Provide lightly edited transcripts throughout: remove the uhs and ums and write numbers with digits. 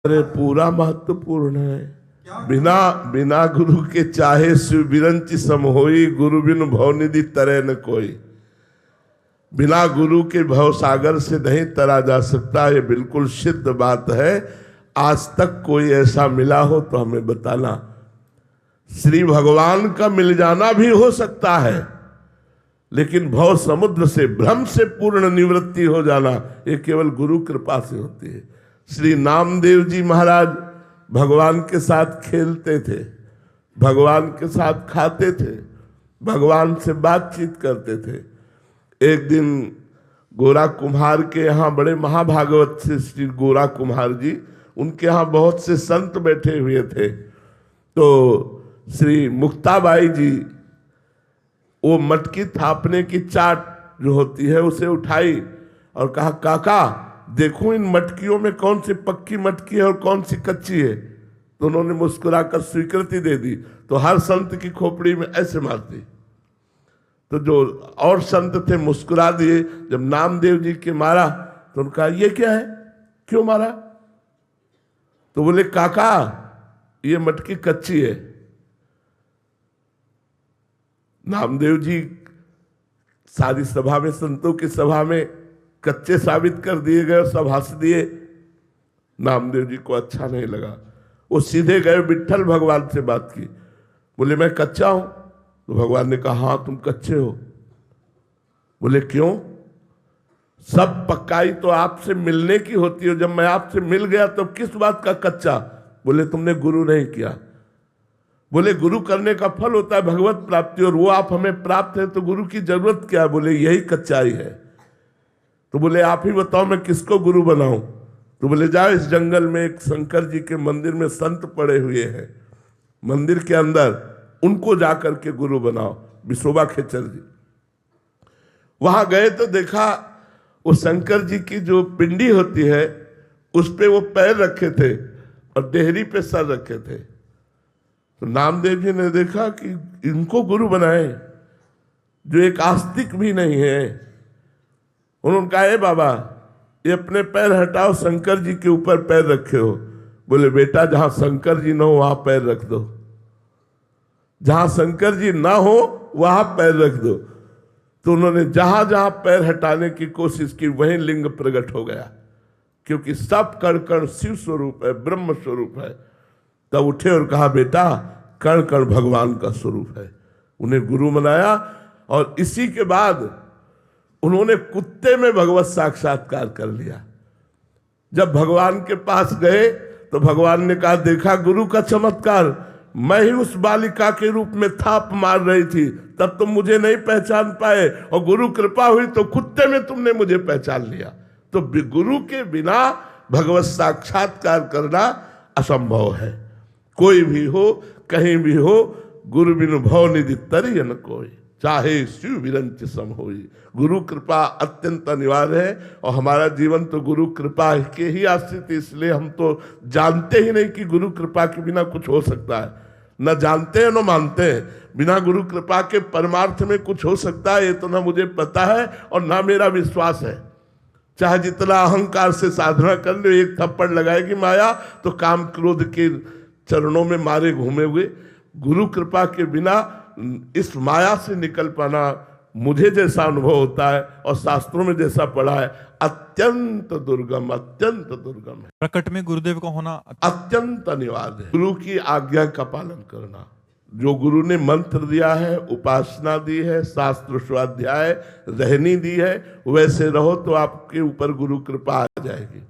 अरे पूरा महत्वपूर्ण है। बिना बिना गुरु के चाहे शिव बिरंच सम होई, गुरु बिन भवनिधि तरे न कोई। बिना गुरु के भव सागर से नहीं तरा जा सकता, ये बिल्कुल सिद्ध बात है। आज तक कोई ऐसा मिला हो तो हमें बताना। श्री भगवान का मिल जाना भी हो सकता है, लेकिन भव समुद्र से भ्रम से पूर्ण निवृत्ति हो जाना ये केवल गुरु कृपा से होती है। श्री नामदेव जी महाराज भगवान के साथ खेलते थे, भगवान के साथ खाते थे, भगवान से बातचीत करते थे। एक दिन गोरा कुम्हार के यहाँ, बड़े महाभागवत से श्री गोरा कुम्हार जी, उनके यहाँ बहुत से संत बैठे हुए थे। तो श्री मुक्ताबाई जी वो मटकी थापने की चाट जो होती है उसे उठाई और कहा, काका देखो इन मटकियों में कौन सी पक्की मटकी है और कौन सी कच्ची है। तो उन्होंने मुस्कुराकर स्वीकृति दे दी। तो हर संत की खोपड़ी में ऐसे मार दी। तो जो और संत थे मुस्कुरा दिए। जब नामदेव जी के मारा तो उनका ये क्या है, क्यों मारा? तो बोले, काका ये मटकी कच्ची है। नामदेव जी सारी सभा में, संतों की सभा में कच्चे साबित कर दिए गए, सब हंस दिए। नामदेव जी को अच्छा नहीं लगा। वो सीधे गए विट्ठल भगवान से बात की। बोले, मैं कच्चा हूं। तो भगवान ने कहा, हाँ तुम कच्चे हो। बोले, क्यों? सब पक्काई तो आपसे मिलने की होती है। जब मैं आपसे मिल गया तो किस बात का कच्चा? बोले, तुमने गुरु नहीं किया। बोले, गुरु करने का फल होता है भगवत प्राप्ति, और वो आप हमें प्राप्त है तो गुरु की जरूरत क्या है? बोले, यही कच्चाई है। तो बोले, आप ही बताओ मैं किसको गुरु बनाऊं? तो बोले, जाओ इस जंगल में एक शंकर जी के मंदिर में संत पड़े हुए हैं, मंदिर के अंदर, उनको जाकर के गुरु बनाओ। विशोबा खेचर जी वहां गए तो देखा वो शंकर जी की जो पिंडी होती है उस पे वो पैर रखे थे और देहरी पे सर रखे थे। तो नामदेव जी ने देखा कि इनको गुरु बनाए जो एक आस्तिक भी नहीं है। उन्होंने कहा, बाबा ये अपने पैर हटाओ, शंकर जी के ऊपर पैर रखे हो। बोले, बेटा जहां शंकर जी ना हो वहां पैर रख दो, जहां शंकर जी ना हो वहां पैर रख दो। तो उन्होंने जहां जहां पैर हटाने की कोशिश की वहीं लिंग प्रकट हो गया, क्योंकि सब कण कण शिव स्वरूप है, ब्रह्म स्वरूप है। तब उठे और कहा, बेटा कण कण भगवान का स्वरूप है। उन्हें गुरु बनाया। और इसी के बाद उन्होंने कुत्ते में भगवत साक्षात्कार कर लिया। जब भगवान के पास गए तो भगवान ने कहा, देखा गुरु का चमत्कार, मैं ही उस बालिका के रूप में थाप मार रही थी, तब तुम मुझे नहीं पहचान पाए, और गुरु कृपा हुई तो कुत्ते में तुमने मुझे पहचान लिया। तो गुरु के बिना भगवत साक्षात्कार करना असंभव है। कोई भी हो, कहीं भी हो, गुरु बिनु भव निधि तरि न कोई, चाहे शिव बिरंच सम होई। गुरु कृपा अत्यंत अनिवार्य है, और हमारा जीवन तो गुरु कृपा के ही आश्रित है। इसलिए हम तो जानते ही नहीं कि गुरु कृपा के बिना कुछ हो सकता है। न जानते हैं न मानते हैं। बिना गुरु कृपा के परमार्थ में कुछ हो सकता है ये तो ना मुझे पता है और ना मेरा विश्वास है। चाहे जितना अहंकार से साधना कर लो, एक थप्पड़ लगाएगी माया तो काम क्रोध के चरणों में मारे घूमे हुए। गुरु कृपा के बिना इस माया से निकल पाना, मुझे जैसा अनुभव होता है और शास्त्रों में जैसा पढ़ा है, अत्यंत दुर्गम, अत्यंत दुर्गम है। प्रकट में गुरुदेव का होना अत्यंत अनिवार्य है। गुरु की आज्ञा का पालन करना, जो गुरु ने मंत्र दिया है, उपासना दी है, शास्त्र स्वाध्याय रहनी दी है, वैसे रहो तो आपके ऊपर गुरु कृपा आ जाएगी,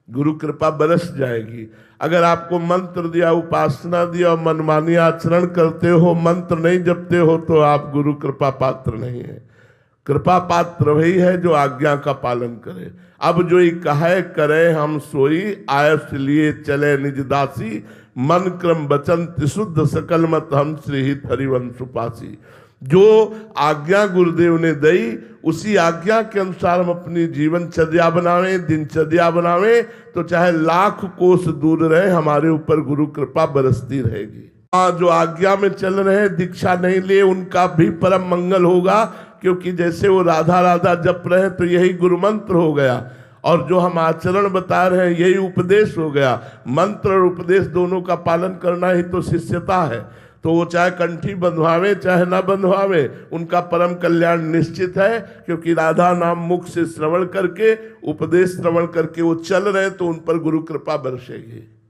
गुरु कृपा बरस जाएगी। अगर आपको मंत्र दिया, उपासना दिया और मनमानी आचरण करते हो, मंत्र नहीं जपते हो, तो आप गुरु कृपा पात्र नहीं है। कृपा पात्र वही है जो आज्ञा का पालन करे। अब जो ही कहे करे हम सोई, आयस लिए चले निज दासी, मन क्रम वचन त्रिशुद्ध सकल मत हम श्री हित हरिवंश उपासी। जो आज्ञा गुरुदेव ने दी उसी आज्ञा के अनुसार हम अपनी जीवनचर्या बनावे, दिनचर्या बनावे, तो चाहे लाख कोस दूर रहे, हमारे ऊपर गुरु कृपा बरसती रहेगी। जो आज्ञा में चल रहे, दीक्षा नहीं लिए, उनका भी परम मंगल होगा, क्योंकि जैसे वो राधा राधा जप रहे तो यही गुरु मंत्र हो गया। और जो हम आचरण बता रहे हैं यही उपदेश हो गया। मंत्र और उपदेश दोनों का पालन करना ही तो शिष्यता है। तो वो चाहे कंठी बंधवावे चाहे ना बंधवावे, उनका परम कल्याण निश्चित है, क्योंकि राधा नाम मुख से श्रवण करके, उपदेश श्रवण करके वो चल रहे, तो उन पर गुरु कृपा बरसेगी।